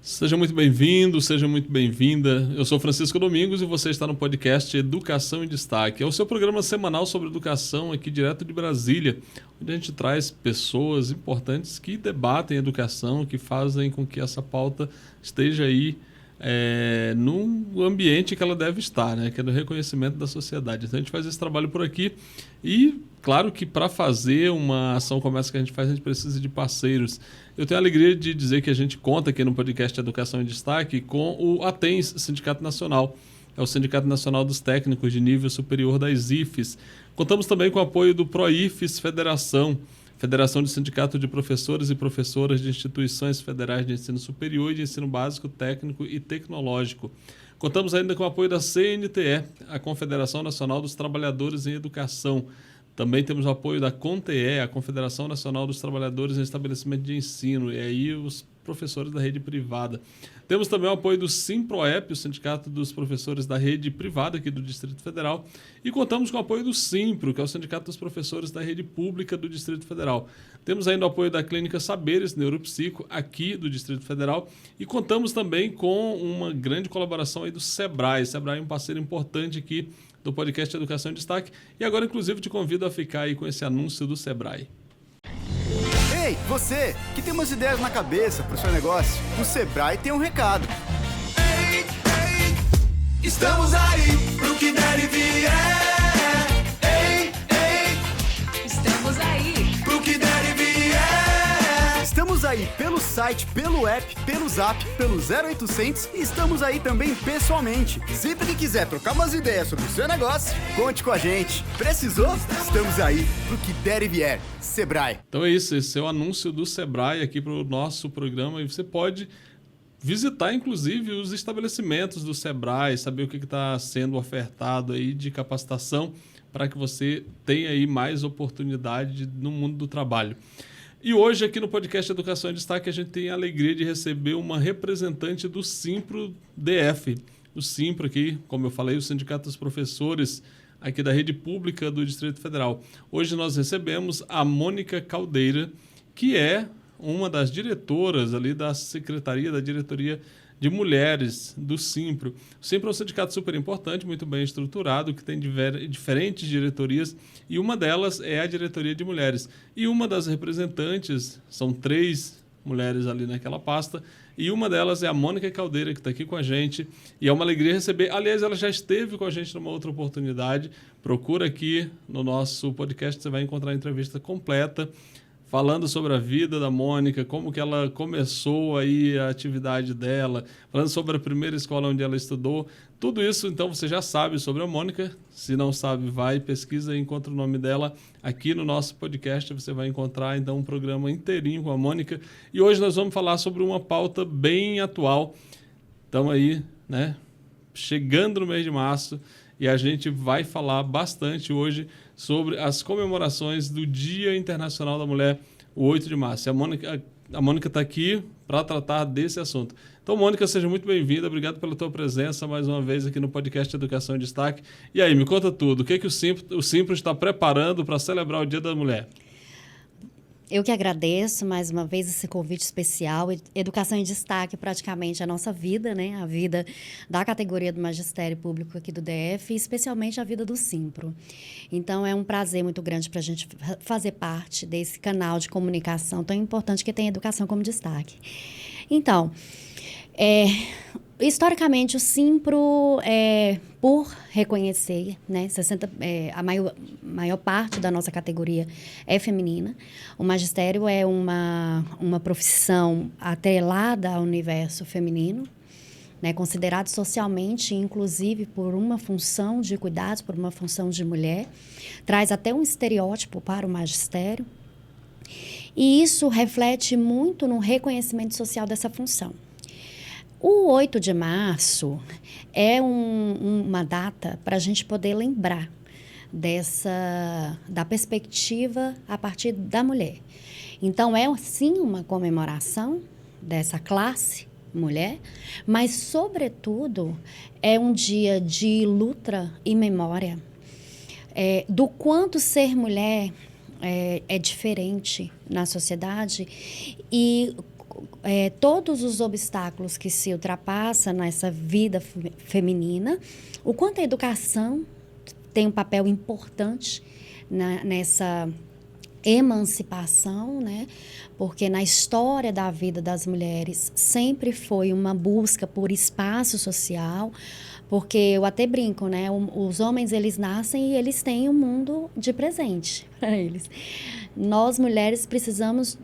Seja muito bem-vindo, seja muito bem-vinda. Eu sou Francisco Domingos e você está no podcast Educação em Destaque. É o seu programa semanal sobre educação aqui direto de Brasília, onde a gente traz pessoas importantes que debatem educação, que fazem com que essa pauta esteja aí no ambiente que ela deve estar, né? Que é no reconhecimento da sociedade. Então a gente faz esse trabalho por aqui e, claro que para fazer uma ação como essa que a gente faz, a gente precisa de parceiros. Eu tenho a alegria de dizer que a gente conta aqui no podcast Educação em Destaque com o ATENS, Sindicato Nacional. É o Sindicato Nacional dos Técnicos de Nível Superior das IFES. Contamos também com o apoio do PROIFES Federação de Sindicato de Professores e Professoras de Instituições Federais de Ensino Superior e de Ensino Básico, Técnico e Tecnológico. Contamos ainda com o apoio da CNTE, a Confederação Nacional dos Trabalhadores em Educação. Também temos o apoio da CONTE, a Confederação Nacional dos Trabalhadores em Estabelecimento de Ensino, e aí os professores da rede privada. Temos também o apoio do SIMPROEP, o Sindicato dos Professores da Rede Privada aqui do Distrito Federal, e contamos com o apoio do SIMPRO, que é o Sindicato dos Professores da Rede Pública do Distrito Federal. Temos ainda o apoio da Clínica Saberes Neuropsico, aqui do Distrito Federal, e contamos também com uma grande colaboração aí do SEBRAE. SEBRAE é um parceiro importante aqui do podcast Educação em Destaque, e agora, inclusive, te convido a ficar aí com esse anúncio do SEBRAE. Ei, você que tem umas ideias na cabeça para o seu negócio, o Sebrae tem um recado. Ei, ei, estamos aí pro que der e vier. Ei, ei, estamos aí pro que der e vier. Estamos aí pelo site, pelo app, pelo zap, pelo 0800 e estamos aí também pessoalmente. Sempre que quiser trocar umas ideias sobre o seu negócio, conte com a gente. Precisou? Estamos aí pro que der e vier. Sebrae. Então é isso, esse é o anúncio do SEBRAE aqui para o nosso programa e você pode visitar, inclusive, os estabelecimentos do SEBRAE, saber o que está sendo ofertado aí de capacitação para que você tenha aí mais oportunidade no mundo do trabalho. E hoje, aqui no podcast Educação em Destaque, a gente tem a alegria de receber uma representante do SIMPRO-DF. O SIMPRO aqui, como eu falei, o Sindicato dos Professores aqui da Rede Pública do Distrito Federal. Hoje nós recebemos a Mônica Caldeira, que é uma das diretoras ali da Secretaria, da Diretoria de Mulheres do SIMPRO. O SIMPRO é um sindicato super importante, muito bem estruturado, que tem diferentes diretorias, e uma delas é a Diretoria de Mulheres. E uma das representantes, são 3 mulheres ali naquela pasta, e uma delas é a Mônica Caldeira, que está aqui com a gente, e é uma alegria receber. Aliás, ela já esteve com a gente numa outra oportunidade. Procura aqui no nosso podcast, você vai encontrar a entrevista completa, falando sobre a vida da Mônica, como que ela começou aí a atividade dela, falando sobre a primeira escola onde ela estudou. Tudo isso, então, você já sabe sobre a Mônica. Se não sabe, vai, pesquisa e encontra o nome dela aqui no nosso podcast. Você vai encontrar, então, um programa inteirinho com a Mônica. E hoje nós vamos falar sobre uma pauta bem atual. Estamos aí, né, chegando no mês de março, e a gente vai falar bastante hoje sobre as comemorações do Dia Internacional da Mulher, o 8 de março. A Mônica está aqui para tratar desse assunto. Então, Mônica, seja muito bem-vinda. Obrigado pela tua presença mais uma vez aqui no podcast Educação em Destaque. E aí, me conta tudo. O que o SIMPRO está preparando para celebrar o Dia da Mulher? Eu que agradeço mais uma vez esse convite especial. Educação em Destaque, praticamente a nossa vida, né? A vida da categoria do Magistério Público aqui do DF, e especialmente a vida do SIMPRO. Então, é um prazer muito grande para a gente fazer parte desse canal de comunicação tão importante que tem Educação como destaque. Então, historicamente, o SIMPRO, por reconhecer, né, a maior parte da nossa categoria é feminina. O magistério é uma profissão atrelada ao universo feminino, né, considerado socialmente, inclusive, por uma função de cuidados, por uma função de mulher. Traz até um estereótipo para o magistério. E isso reflete muito no reconhecimento social dessa função. O 8 de março é uma data para a gente poder lembrar da perspectiva a partir da mulher. Então, é sim uma comemoração dessa classe mulher, mas, sobretudo, é um dia de luta e memória do quanto ser mulher é diferente na sociedade e todos os obstáculos que se ultrapassa nessa vida feminina, o quanto a educação tem um papel importante nessa emancipação, né? Porque na história da vida das mulheres sempre foi uma busca por espaço social, porque eu até brinco, né? Os homens, eles nascem e eles têm o mundo de presente para eles. Nós, mulheres, precisamos,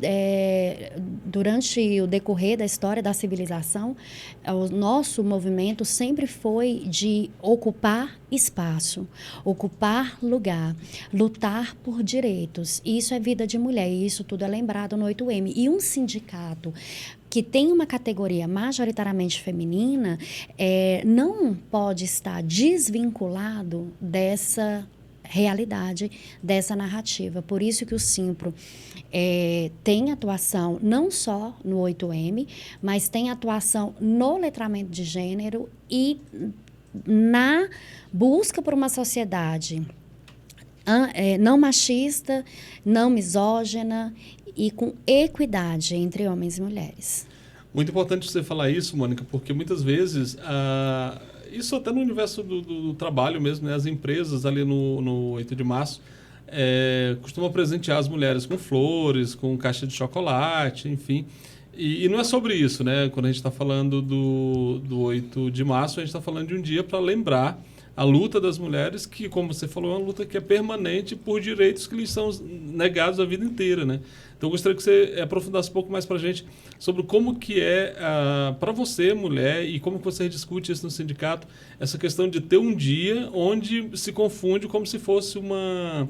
durante o decorrer da história da civilização, o nosso movimento sempre foi de ocupar espaço, ocupar lugar, lutar por direitos. Isso é vida de mulher, e isso tudo é lembrado no 8M. E um sindicato que tem uma categoria majoritariamente feminina, não pode estar desvinculado dessa realidade, dessa narrativa. Por isso que o Simpro tem atuação não só no 8M, mas tem atuação no letramento de gênero e na busca por uma sociedade não machista, não misógina e com equidade entre homens e mulheres. Muito importante você falar isso, Mônica, porque muitas vezes, isso até no universo do trabalho mesmo, né? As empresas ali no 8 de março costumam presentear as mulheres com flores, com caixa de chocolate, enfim. E não é sobre isso, né? Quando a gente está falando do 8 de março, a gente está falando de um dia para lembrar a luta das mulheres, que, como você falou, é uma luta que é permanente por direitos que lhes são negados a vida inteira, né? Então, eu gostaria que você aprofundasse um pouco mais para a gente sobre como que é, para você, mulher, e como que você discute isso no sindicato, essa questão de ter um dia onde se confunde como se fosse uma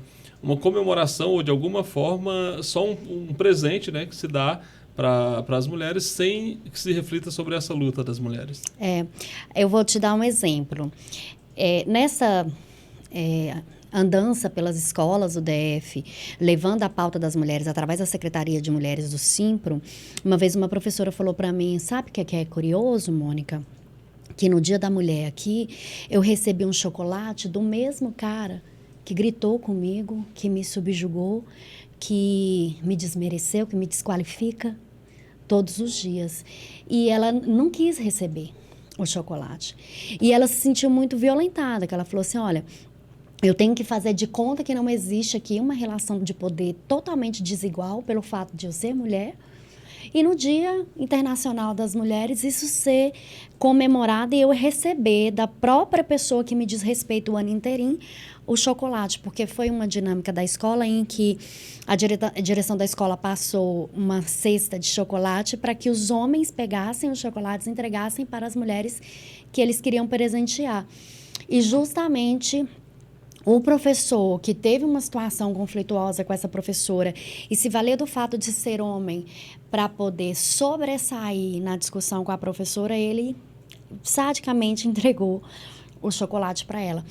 comemoração ou, de alguma forma, só um presente, né, que se dá para as mulheres sem que se reflita sobre essa luta das mulheres. Eu vou te dar um exemplo. Nessa andança pelas escolas do DF, levando a pauta das mulheres através da Secretaria de Mulheres do Simpro, uma vez uma professora falou para mim, sabe o que é curioso, Mônica? Que no Dia da Mulher aqui, eu recebi um chocolate do mesmo cara que gritou comigo, que me subjugou, que me desmereceu, que me desqualifica todos os dias. E ela não quis receber o chocolate. E ela se sentiu muito violentada, que ela falou assim, olha, eu tenho que fazer de conta que não existe aqui uma relação de poder totalmente desigual pelo fato de eu ser mulher, e no Dia Internacional das Mulheres isso ser comemorado e eu receber da própria pessoa que me diz respeito o ano inteirinho o chocolate, porque foi uma dinâmica da escola em que a direção da escola passou uma cesta de chocolate para que os homens pegassem os chocolates e entregassem para as mulheres que eles queriam presentear. E justamente o professor que teve uma situação conflituosa com essa professora e se valer do fato de ser homem para poder sobressair na discussão com a professora, ele sadicamente entregou o chocolate para ela.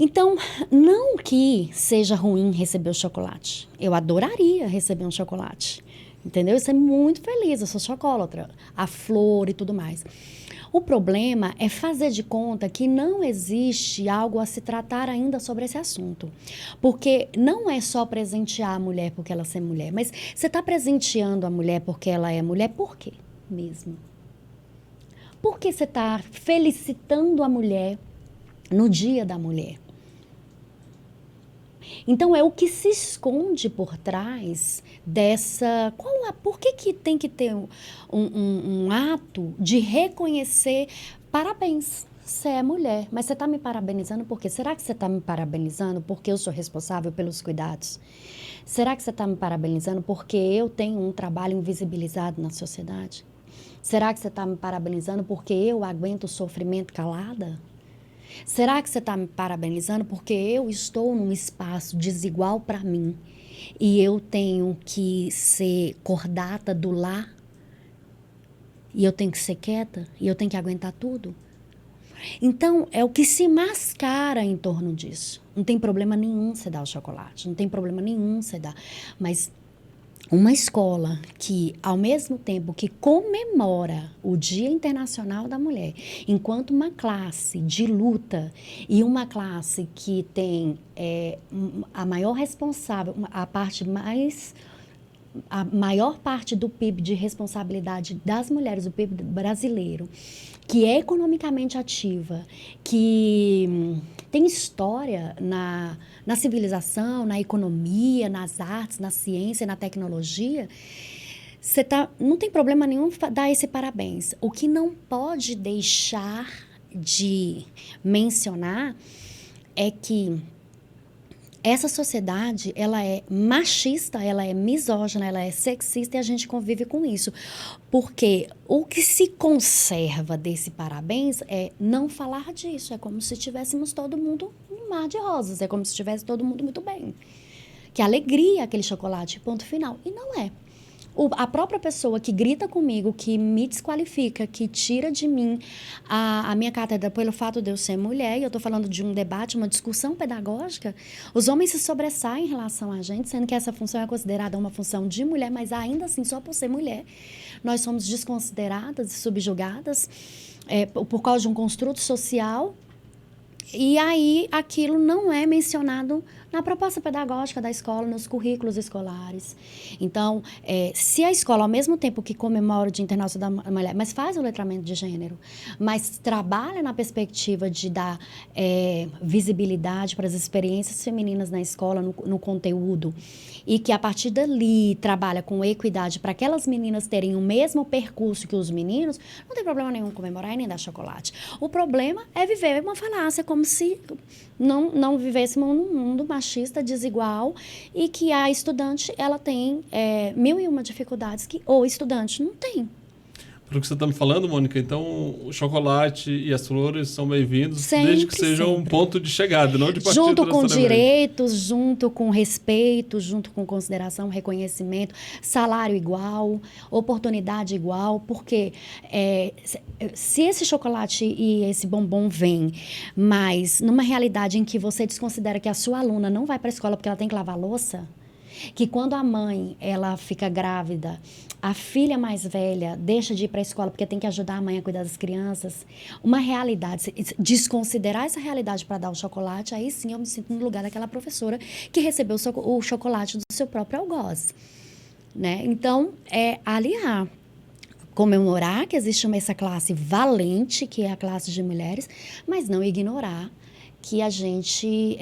Então, não que seja ruim receber o chocolate. Eu adoraria receber um chocolate, entendeu? Eu sou muito feliz, eu sou chocolatra, a flor e tudo mais. O problema é fazer de conta que não existe algo a se tratar ainda sobre esse assunto. Porque não é só presentear a mulher porque ela é mulher, mas você está presenteando a mulher porque ela é mulher, por quê mesmo? Por que você está felicitando a mulher no Dia da Mulher? Então, é o que se esconde por trás dessa... Por que tem que ter um ato de reconhecer? Parabéns, você é mulher, mas você está me parabenizando por quê? Será que você está me parabenizando porque eu sou responsável pelos cuidados? Será que você está me parabenizando porque eu tenho um trabalho invisibilizado na sociedade? Será que você está me parabenizando porque eu aguento o sofrimento calada? Será que você está me parabenizando porque eu estou num espaço desigual para mim e eu tenho que ser cordata do lar e eu tenho que ser quieta e eu tenho que aguentar tudo? Então, é o que se mascara em torno disso. Não tem problema nenhum você dar o chocolate, não tem problema nenhum você dar, mas uma escola que, ao mesmo tempo que comemora o Dia Internacional da Mulher, enquanto uma classe de luta e uma classe que tem a maior responsável, a parte mais a maior parte do PIB de responsabilidade das mulheres, do PIB brasileiro, que é economicamente ativa, que tem história na civilização, na economia, nas artes, na ciência, na tecnologia, não tem problema nenhum dar esse parabéns. O que não pode deixar de mencionar é que essa sociedade, ela é machista, ela é misógina, ela é sexista e a gente convive com isso. Porque o que se conserva desse parabéns é não falar disso. É como se tivéssemos todo mundo em mar de rosas. É como se tivesse todo mundo muito bem. Que alegria aquele chocolate, ponto final. E não é. A própria pessoa que grita comigo, que me desqualifica, que tira de mim a minha cátedra pelo fato de eu ser mulher, e eu estou falando de um debate, uma discussão pedagógica, os homens se sobressaem em relação a gente, sendo que essa função é considerada uma função de mulher, mas ainda assim, só por ser mulher, nós somos desconsideradas e subjugadas por causa de um construto social. E aí, aquilo não é mencionado na proposta pedagógica da escola, nos currículos escolares. Então, se a escola, ao mesmo tempo que comemora o Dia Internacional da Mulher, mas faz o letramento de gênero, mas trabalha na perspectiva de dar visibilidade para as experiências femininas na escola, no conteúdo, e que, a partir dali, trabalha com equidade para aquelas meninas terem o mesmo percurso que os meninos, não tem problema nenhum comemorar e nem dar chocolate. O problema é viver uma falácia, como se não vivêssemos num mundo machista, desigual, e que a estudante, ela tem 1001 dificuldades que o estudante não tem. Pelo que você está me falando, Mônica, então o chocolate e as flores são bem-vindos, desde que sejam um ponto de chegada, não de partida. Junto com direitos, junto com respeito, junto com consideração, reconhecimento, salário igual, oportunidade igual, porque se esse chocolate e esse bombom vem, mas numa realidade em que você desconsidera que a sua aluna não vai para a escola porque ela tem que lavar louça, que quando a mãe ela fica grávida, a filha mais velha deixa de ir para a escola porque tem que ajudar a mãe a cuidar das crianças, uma realidade, desconsiderar essa realidade para dar o chocolate, aí sim eu me sinto no lugar daquela professora que recebeu o chocolate do seu próprio algoz, né? Então, aliar, comemorar que existe essa classe valente, que é a classe de mulheres, mas não ignorar que a gente...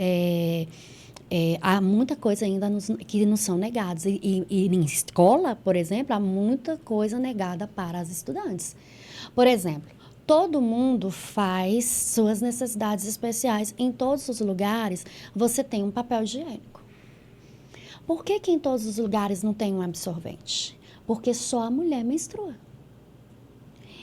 há muita coisa ainda que nos são negados. E em escola, por exemplo, há muita coisa negada para as estudantes. Por exemplo, todo mundo faz suas necessidades especiais. Em todos os lugares, você tem um papel higiênico. Por que em todos os lugares não tem um absorvente? Porque só a mulher menstrua.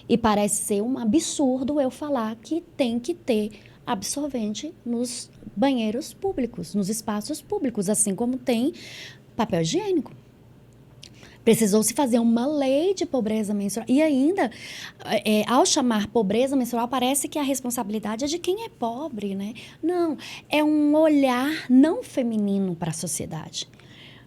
E parece ser um absurdo eu falar que tem que ter absorvente nos banheiros públicos, nos espaços públicos, assim como tem papel higiênico. Precisou-se fazer uma lei de pobreza menstrual. E ainda, ao chamar pobreza menstrual, parece que a responsabilidade é de quem é pobre, né? Não, é um olhar não feminino para a sociedade.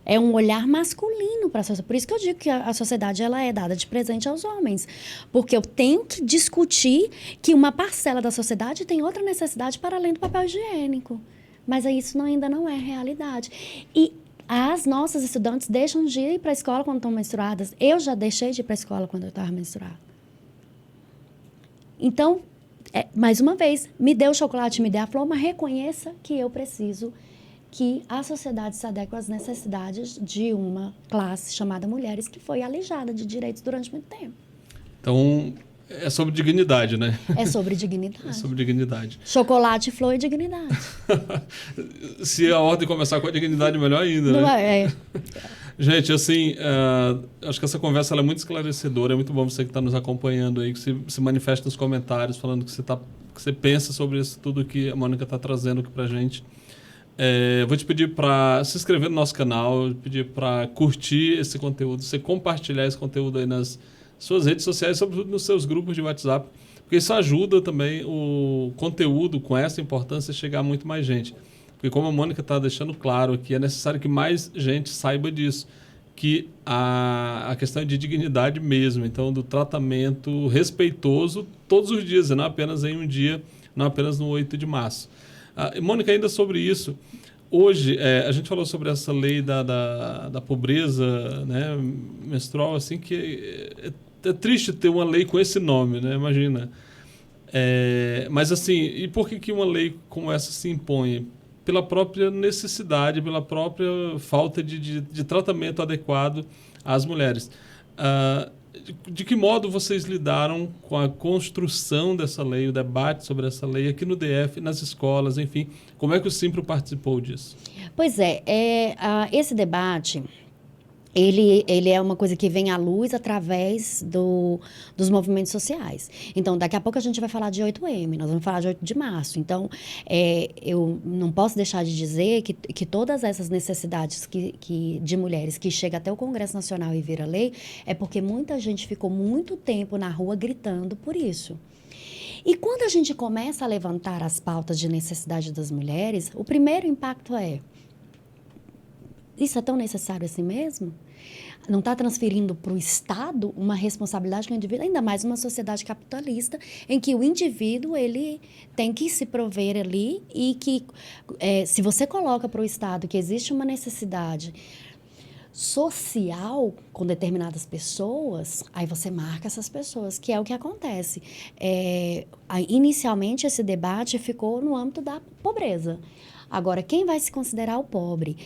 É um olhar masculino para a sociedade. Por isso que eu digo que a sociedade ela é dada de presente aos homens. Porque eu tenho que discutir que uma parcela da sociedade tem outra necessidade para além do papel higiênico. Mas isso ainda não é realidade. E as nossas estudantes deixam de ir para a escola quando estão menstruadas. Eu já deixei de ir para a escola quando eu estava menstruada. Então, mais uma vez, me dê o chocolate, me dê a flor, mas reconheça que eu preciso que a sociedade se adeque às necessidades de uma classe chamada mulheres que foi alijada de direitos durante muito tempo. Então, é sobre dignidade, né? É sobre dignidade. É sobre dignidade. Chocolate, flor e dignidade. Se a ordem começar com a dignidade, melhor ainda, Não né? Gente, assim, acho que essa conversa ela é muito esclarecedora. É muito bom você que está nos acompanhando aí, que se manifesta nos comentários, falando que você pensa sobre isso tudo que a Mônica está trazendo aqui para a gente. Vou te pedir para se inscrever no nosso canal, pedir para curtir esse conteúdo, você compartilhar esse conteúdo aí nas suas redes sociais, sobretudo nos seus grupos de WhatsApp, porque isso ajuda também o conteúdo com essa importância a chegar a muito mais gente. Porque como a Mônica está deixando claro aqui, é necessário que mais gente saiba disso, que a questão é de dignidade mesmo, então do tratamento respeitoso todos os dias, e não apenas em um dia, não apenas no 8 de março. Mônica, ainda sobre isso, Hoje, a gente falou sobre essa lei da pobreza, né, menstrual, assim, que é triste ter uma lei com esse nome, né? Imagina. Mas assim, e por que uma lei como essa se impõe? Pela própria necessidade, pela própria falta de tratamento adequado às mulheres. De que modo vocês lidaram com a construção dessa lei, o debate sobre essa lei aqui no DF, nas escolas, enfim? Como é que o Simpro participou disso? Pois esse debate, ele é uma coisa que vem à luz através dos movimentos sociais. Então, daqui a pouco a gente vai falar de 8M, nós vamos falar de 8 de março. Então, eu não posso deixar de dizer que todas essas necessidades de mulheres que chegam até o Congresso Nacional e vira lei, é porque muita gente ficou muito tempo na rua gritando por isso. E quando a gente começa a levantar as pautas de necessidade das mulheres, o primeiro impacto isso é tão necessário assim mesmo? Não está transferindo para o Estado uma responsabilidade que o indivíduo, ainda mais uma sociedade capitalista, em que o indivíduo ele tem que se prover ali e que, se você coloca para o Estado que existe uma necessidade social com determinadas pessoas, aí você marca essas pessoas, que é o que acontece. Inicialmente, esse debate ficou no âmbito da pobreza. Agora, quem vai se considerar o pobre?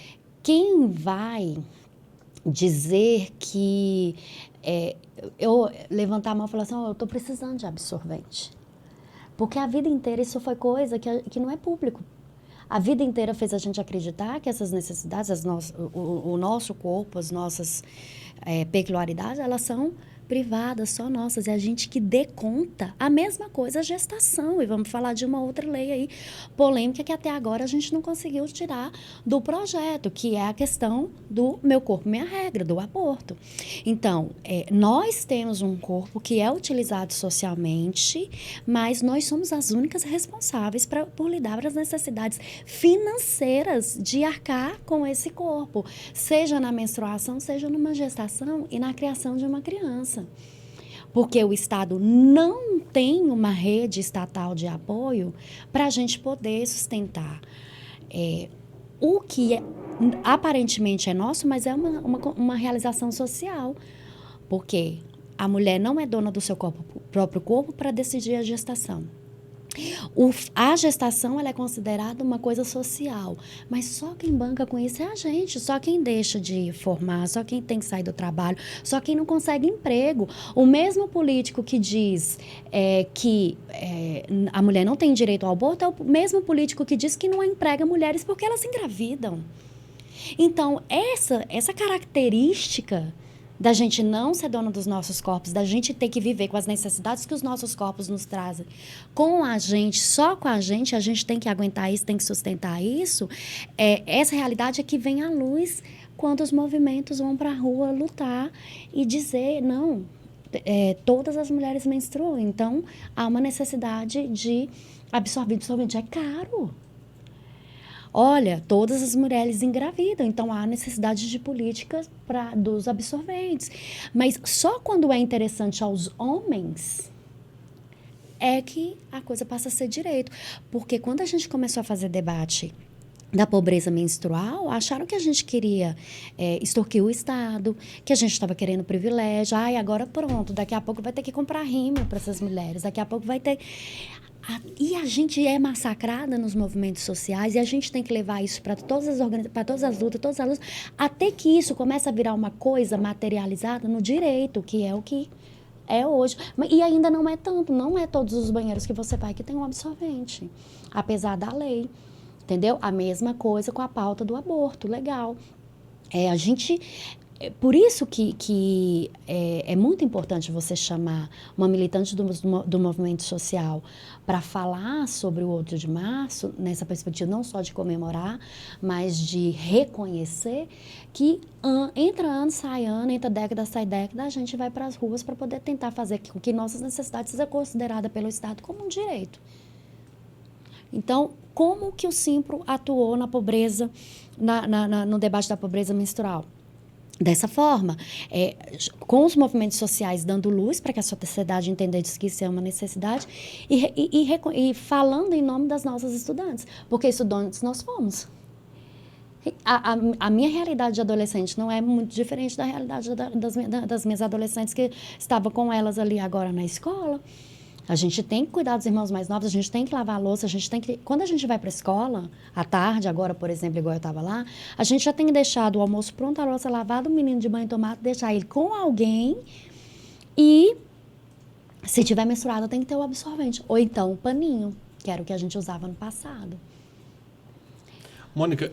Quem vai dizer que eu levantar a mão e falar assim, eu estou precisando de absorvente? Porque a vida inteira isso foi coisa que não é público. A vida inteira fez a gente acreditar que essas necessidades, o nosso corpo, as nossas peculiaridades, elas são privadas, só nossas, e a gente que dê conta. A mesma coisa a gestação, e vamos falar de uma outra lei aí polêmica que até agora a gente não conseguiu tirar do projeto, que é a questão do meu corpo, minha regra, do aborto. Então, nós temos um corpo que é utilizado socialmente, mas nós somos as únicas responsáveis por lidar com as necessidades financeiras de arcar com esse corpo, seja na menstruação, seja numa gestação e na criação de uma criança. Porque o Estado não tem uma rede estatal de apoio para a gente poder sustentar o que aparentemente é nosso, mas é uma realização social. Porque a mulher não é dona do seu próprio corpo para decidir a gestação. A gestação ela é considerada uma coisa social, mas só quem banca com isso é a gente, só quem deixa de formar, só quem tem que sair do trabalho, só quem não consegue emprego. O mesmo político que diz que a mulher não tem direito ao aborto é o mesmo político que diz que não emprega mulheres porque elas engravidam. Então, essa característica da gente não ser dona dos nossos corpos, da gente ter que viver com as necessidades que os nossos corpos nos trazem, com a gente, só com a gente tem que aguentar isso, tem que sustentar isso, essa realidade é que vem à luz quando os movimentos vão para a rua lutar e dizer, não, todas as mulheres menstruam, então há uma necessidade de absorvente é caro. Olha, todas as mulheres engravidam, então há necessidade de políticas dos absorventes. Mas só quando é interessante aos homens é que a coisa passa a ser direito. Porque quando a gente começou a fazer debate da pobreza menstrual, acharam que a gente queria extorquir o Estado, que a gente estava querendo privilégio. Agora pronto, daqui a pouco vai ter que comprar rímel para essas mulheres, daqui a pouco vai ter... E a gente é massacrada nos movimentos sociais e a gente tem que levar isso para todas as lutas, até que isso comece a virar uma coisa materializada no direito, que é o que é hoje. E ainda não é tanto, não é todos os banheiros que você vai que tem um absorvente, apesar da lei, entendeu? A mesma coisa com a pauta do aborto, legal. Por isso que é muito importante você chamar uma militante do movimento social para falar sobre o 8 de março, nessa perspectiva não só de comemorar, mas de reconhecer que entra ano, sai ano, entra década, sai década, a gente vai para as ruas para poder tentar fazer com que nossas necessidades sejam consideradas pelo Estado como um direito. Então, como que o Simpro atuou na pobreza, no debate da pobreza menstrual? Dessa forma, com os movimentos sociais dando luz para que a sociedade entendesse que isso é uma necessidade e falando em nome das nossas estudantes, porque estudantes nós fomos. A minha realidade de adolescente não é muito diferente da realidade das minhas adolescentes que estavam com elas ali agora na escola. A gente tem que cuidar dos irmãos mais novos, a gente tem que lavar a louça, a gente tem que... Quando a gente vai para a escola, à tarde, agora, por exemplo, igual eu estava lá, a gente já tem que deixar o almoço pronto, a louça lavada, o menino de banho tomado, deixar ele com alguém e, se tiver menstruado, tem que ter o absorvente. Ou então o paninho, que era o que a gente usava no passado. Mônica,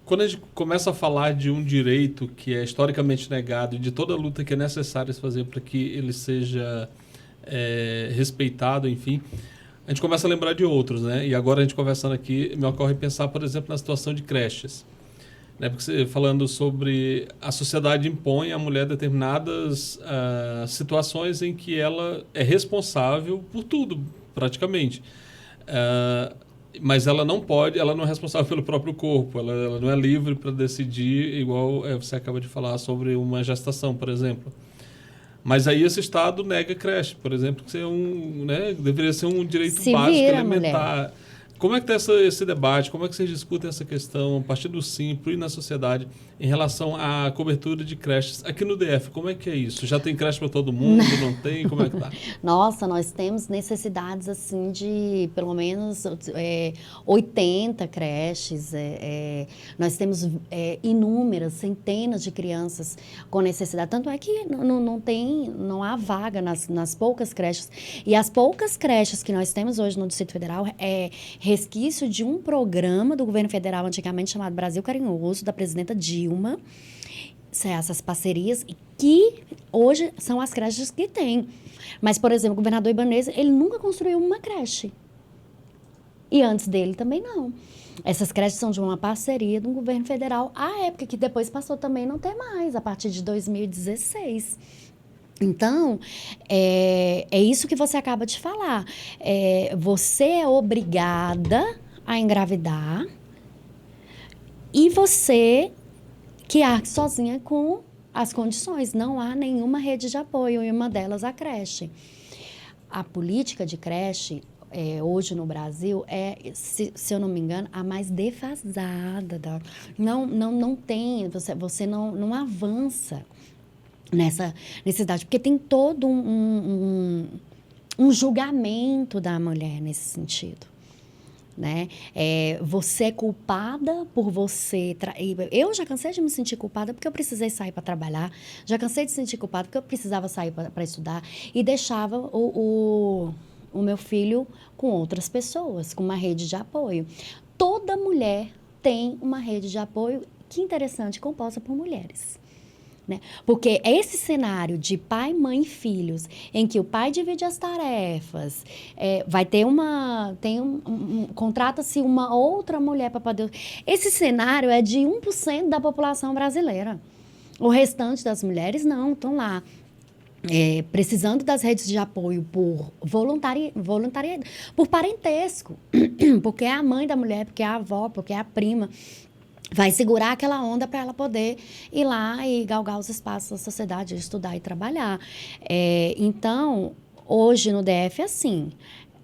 quando a gente começa a falar de um direito que é historicamente negado e de toda a luta que é necessária se fazer para que ele seja respeitado, enfim, a gente começa a lembrar de outros, né? E agora a gente conversando aqui, me ocorre pensar, por exemplo, na situação de creches. Né? Porque você falando sobre a sociedade impõe à mulher determinadas situações em que ela é responsável por tudo, praticamente. Mas ela não pode, ela não é responsável pelo próprio corpo, ela não é livre para decidir, igual você acaba de falar sobre uma gestação, por exemplo. Mas aí esse Estado nega creche, por exemplo, que deveria ser um direito básico, elementar. Mulher. Como é que está esse debate? Como é que vocês discutem essa questão a partir do Simpro e na sociedade em relação à cobertura de creches aqui no DF? Como é que é isso? Já tem creche para todo mundo? Não tem? Como é que está? Nossa, nós temos necessidades assim de pelo menos 80 creches. Nós temos inúmeras, centenas de crianças com necessidade. Tanto é que não há vaga nas poucas creches. E as poucas creches que nós temos hoje no Distrito Federal resquício de um programa do governo federal antigamente chamado Brasil Carinhoso, da presidenta Dilma, essas parcerias, que hoje são as creches que tem. Mas, por exemplo, o governador Ibanez, ele nunca construiu uma creche. E antes dele também não. Essas creches são de uma parceria do governo federal, à época que depois passou também não ter mais, a partir de 2016. Então, é isso que você acaba de falar. Você é obrigada a engravidar e você que arque sozinha com as condições. Não há nenhuma rede de apoio, e uma delas a creche. A política de creche, hoje no Brasil, se eu não me engano, a mais defasada. Não tem, você não avança nessa necessidade, porque tem todo um julgamento da mulher nesse sentido, né? Você é culpada por você... Eu já cansei de me sentir culpada porque eu precisei sair para trabalhar, já cansei de me sentir culpada porque eu precisava sair para estudar e deixava o meu filho com outras pessoas, com uma rede de apoio. Toda mulher tem uma rede de apoio, que interessante, composta por mulheres. Né? Porque esse cenário de pai, mãe e filhos, em que o pai divide as tarefas, vai ter contrata-se uma outra mulher para poder... Esse cenário é de 1% da população brasileira. O restante das mulheres não, estão lá. Precisando das redes de apoio por voluntariedade, por parentesco, porque é a mãe da mulher, porque é a avó, porque é a prima, vai segurar aquela onda para ela poder ir lá e galgar os espaços da sociedade, estudar e trabalhar. Então, hoje no DF é assim,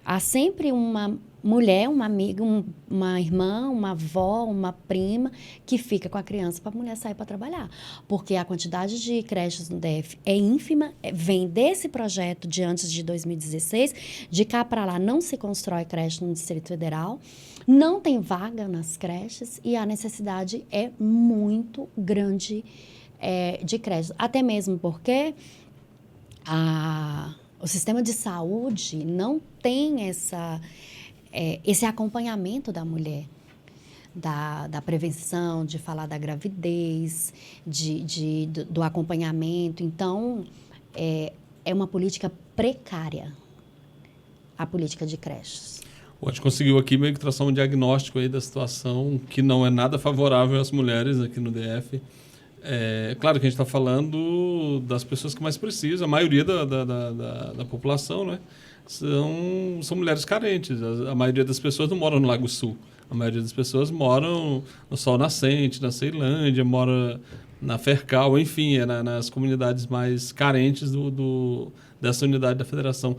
há sempre uma mulher, uma amiga, uma irmã, uma avó, uma prima que fica com a criança para a mulher sair para trabalhar. Porque a quantidade de creches no DF é ínfima, vem desse projeto de antes de 2016, de cá para lá não se constrói creche no Distrito Federal, não tem vaga nas creches e a necessidade é muito grande de creches. Até mesmo porque o sistema de saúde não tem esse acompanhamento da mulher, da prevenção, de falar da gravidez, do acompanhamento. Então, é uma política precária, a política de creches. A gente conseguiu aqui meio que traçar um diagnóstico aí da situação que não é nada favorável às mulheres aqui no DF. Claro que a gente está falando das pessoas que mais precisam, a maioria da população, né? São mulheres carentes. A maioria das pessoas não moram no Lago Sul. A maioria das pessoas moram no Sol Nascente, na Ceilândia, mora na Fercal, enfim, nas comunidades mais carentes dessa unidade da federação.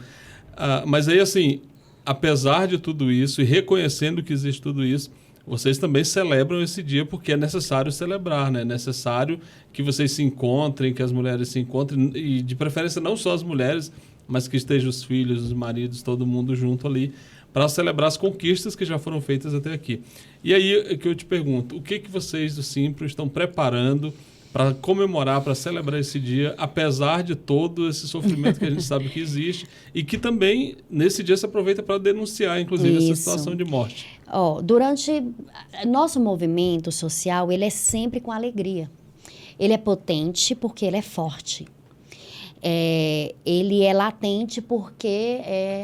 Mas aí, assim, apesar de tudo isso e reconhecendo que existe tudo isso, vocês também celebram esse dia porque é necessário celebrar, né? É necessário que vocês se encontrem, que as mulheres se encontrem, e de preferência não só as mulheres, mas que estejam os filhos, os maridos, todo mundo junto ali, para celebrar as conquistas que já foram feitas até aqui. E aí é que eu te pergunto, o que vocês do Simpro estão preparando para comemorar, para celebrar esse dia, apesar de todo esse sofrimento que a gente sabe que existe e que também, nesse dia, se aproveita para denunciar, inclusive, essa situação de morte? Durante nosso movimento social, ele é sempre com alegria. Ele é potente porque ele é forte. Ele é latente porque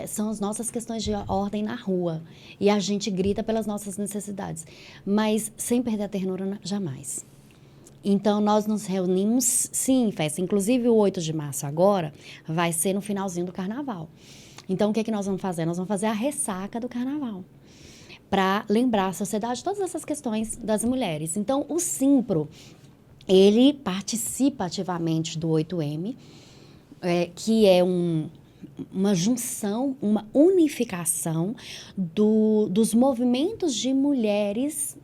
são as nossas questões de ordem na rua. E a gente grita pelas nossas necessidades. Mas sem perder a ternura, jamais. Então, nós nos reunimos, sim, em festa. Inclusive, o 8 de março agora vai ser no finalzinho do Carnaval. Então, o que nós vamos fazer? Nós vamos fazer a ressaca do Carnaval, para lembrar a sociedade todas essas questões das mulheres. Então, o Simpro, ele participa ativamente do 8M, que é uma junção, uma unificação dos movimentos de mulheres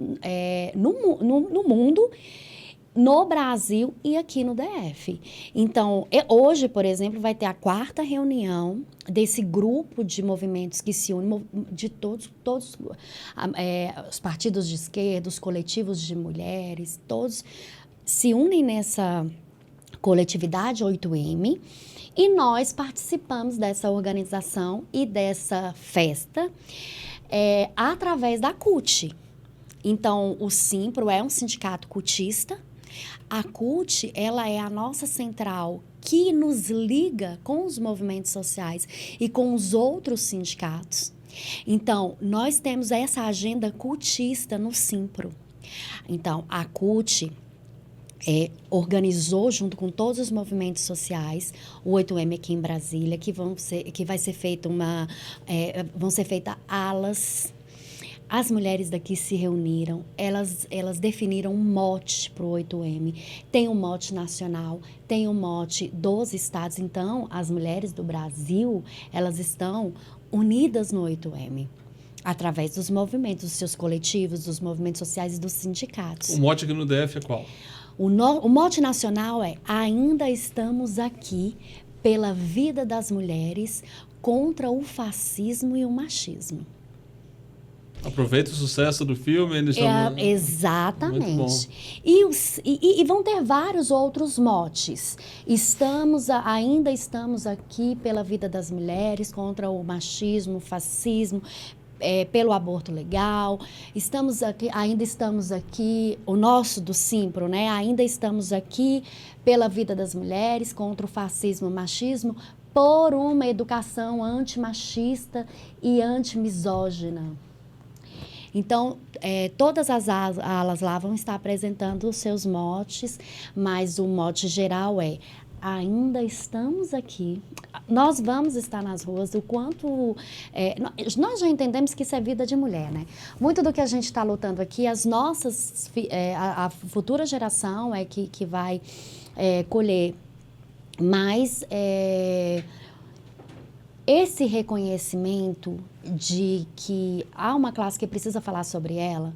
no mundo, no Brasil e aqui no DF. Então, hoje, por exemplo, vai ter a 4ª reunião desse grupo de movimentos que se unem, de todos os partidos de esquerda, os coletivos de mulheres, todos se unem nessa coletividade 8M, e nós participamos dessa organização e dessa festa através da CUT. Então, o Simpro é um sindicato cutista. A CUT, ela é a nossa central que nos liga com os movimentos sociais e com os outros sindicatos. Então, nós temos essa agenda cutista no Simpro. Então, a CUT organizou, junto com todos os movimentos sociais, o 8M aqui em Brasília, que vai ser feita vão ser feitas alas. As mulheres daqui se reuniram, elas definiram um mote para o 8M. Tem um mote nacional, tem um mote dos estados. Então, as mulheres do Brasil, elas estão unidas no 8M, através dos movimentos, dos seus coletivos, dos movimentos sociais e dos sindicatos. O mote aqui no DF é qual? O mote nacional é: ainda estamos aqui pela vida das mulheres contra o fascismo e o machismo. Aproveita o sucesso do filme. Exatamente. E vão ter vários outros motes. Ainda estamos aqui pela vida das mulheres, contra o machismo, o fascismo, pelo aborto legal. Ainda estamos aqui, o nosso do Simpro, né? Ainda estamos aqui pela vida das mulheres, contra o fascismo, o machismo, por uma educação antimachista e antimisógina. Então, todas as alas lá vão estar apresentando os seus motes, mas o mote geral é: ainda estamos aqui, nós vamos estar nas ruas, o quanto... nós já entendemos que isso é vida de mulher, né? Muito do que a gente está lutando aqui, a futura geração que vai colher, mas esse reconhecimento de que há uma classe que precisa falar sobre ela,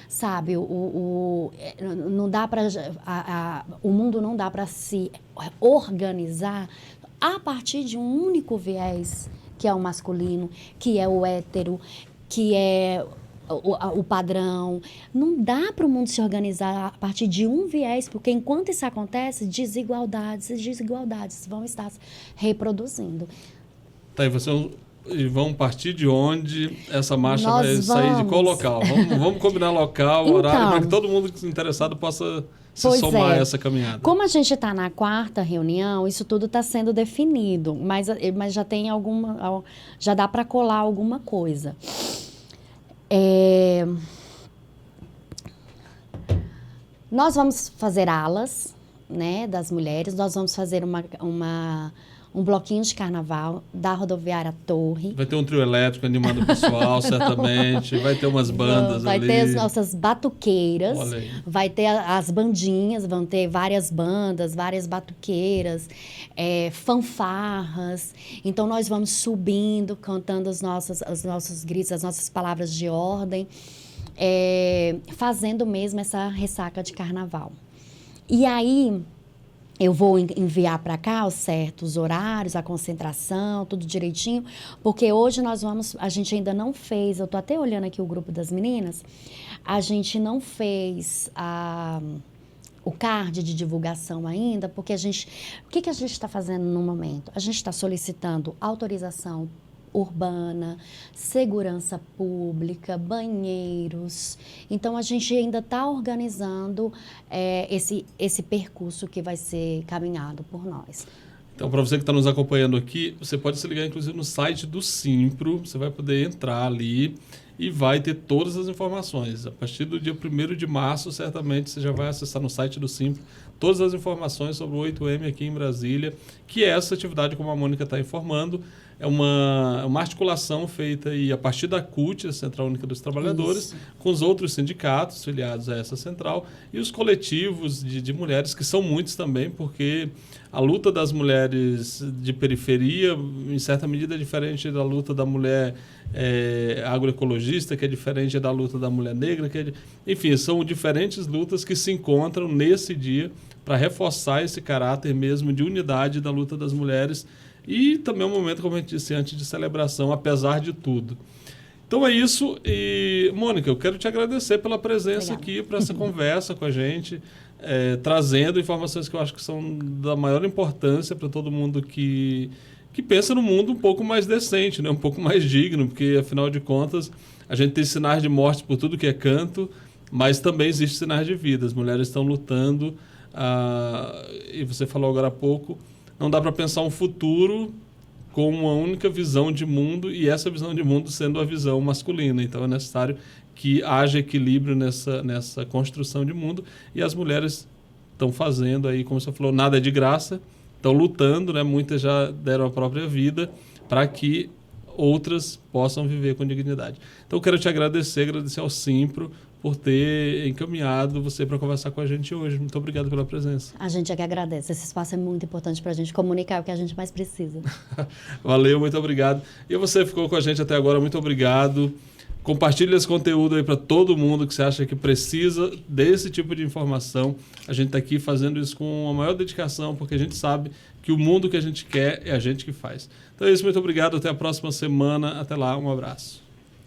sabe? Não dá para o mundo não dá para se organizar a partir de um único viés, que é o masculino, que é o hétero, que é o padrão. Não dá para o mundo se organizar a partir de um viés, porque enquanto isso acontece, desigualdades vão estar se reproduzindo. Tá, e vocês vão partir de onde essa marcha vai sair? De qual local? Vamos combinar local, horário, para que todo mundo interessado possa se somar a essa caminhada. Como a gente está na 4ª reunião, isso tudo está sendo definido, mas já tem já dá para colar alguma coisa. Nós vamos fazer alas, né, das mulheres, nós vamos fazer um bloquinho de carnaval da rodoviária Torre. Vai ter um trio elétrico animando o pessoal, certamente. Vai ter umas bandas ali. Vai ter as nossas batuqueiras. Olha aí. Vai ter as bandinhas, vão ter várias bandas, várias batuqueiras, fanfarras. Então, nós vamos subindo, cantando os nossos gritos, as nossas palavras de ordem. fazendo mesmo essa ressaca de carnaval. E aí, eu vou enviar para cá os certos horários, a concentração, tudo direitinho, porque hoje a gente ainda não fez, eu estou até olhando aqui o grupo das meninas, a gente não fez o card de divulgação ainda, porque o que a gente está fazendo no momento? A gente está solicitando autorização urbana, segurança pública, banheiros. Então, a gente ainda está organizando esse percurso que vai ser caminhado por nós. Então, para você que está nos acompanhando aqui, você pode se ligar, inclusive, no site do Simpro. Você vai poder entrar ali e vai ter todas as informações. A partir do dia 1º de março, certamente, você já vai acessar no site do Simpro todas as informações sobre o 8M aqui em Brasília, que é essa atividade, como a Mônica está informando, é uma articulação feita aí a partir da CUT, a Central Única dos Trabalhadores, isso, com os outros sindicatos filiados a essa central e os coletivos de mulheres, que são muitos também, porque a luta das mulheres de periferia, em certa medida, é diferente da luta da mulher agroecologista, que é diferente da luta da mulher negra, enfim, são diferentes lutas que se encontram nesse dia para reforçar esse caráter mesmo de unidade da luta das mulheres. E também é um momento, como a gente disse antes, de celebração, apesar de tudo. Então é isso. E, Mônica, eu quero te agradecer pela presença aqui para essa conversa com a gente, trazendo informações que eu acho que são da maior importância para todo mundo que pensa no mundo um pouco mais decente, né? Um pouco mais digno, porque, afinal de contas, a gente tem sinais de morte por tudo que é canto, mas também existem sinais de vida. As mulheres estão lutando, e você falou agora há pouco, não dá para pensar um futuro com uma única visão de mundo e essa visão de mundo sendo a visão masculina. Então, é necessário que haja equilíbrio nessa construção de mundo e as mulheres estão fazendo aí, como você falou, nada é de graça, estão lutando, né? Muitas já deram a própria vida para que outras possam viver com dignidade. Então, eu quero te agradecer ao Simpro por ter encaminhado você para conversar com a gente hoje. Muito obrigado pela presença. A gente é que agradece. Esse espaço é muito importante para a gente comunicar o que a gente mais precisa. Valeu, muito obrigado. E você ficou com a gente até agora, muito obrigado. Compartilhe esse conteúdo aí para todo mundo que você acha que precisa desse tipo de informação. A gente está aqui fazendo isso com a maior dedicação, porque a gente sabe que o mundo que a gente quer é a gente que faz. Então é isso, muito obrigado. Até a próxima semana. Até lá, um abraço.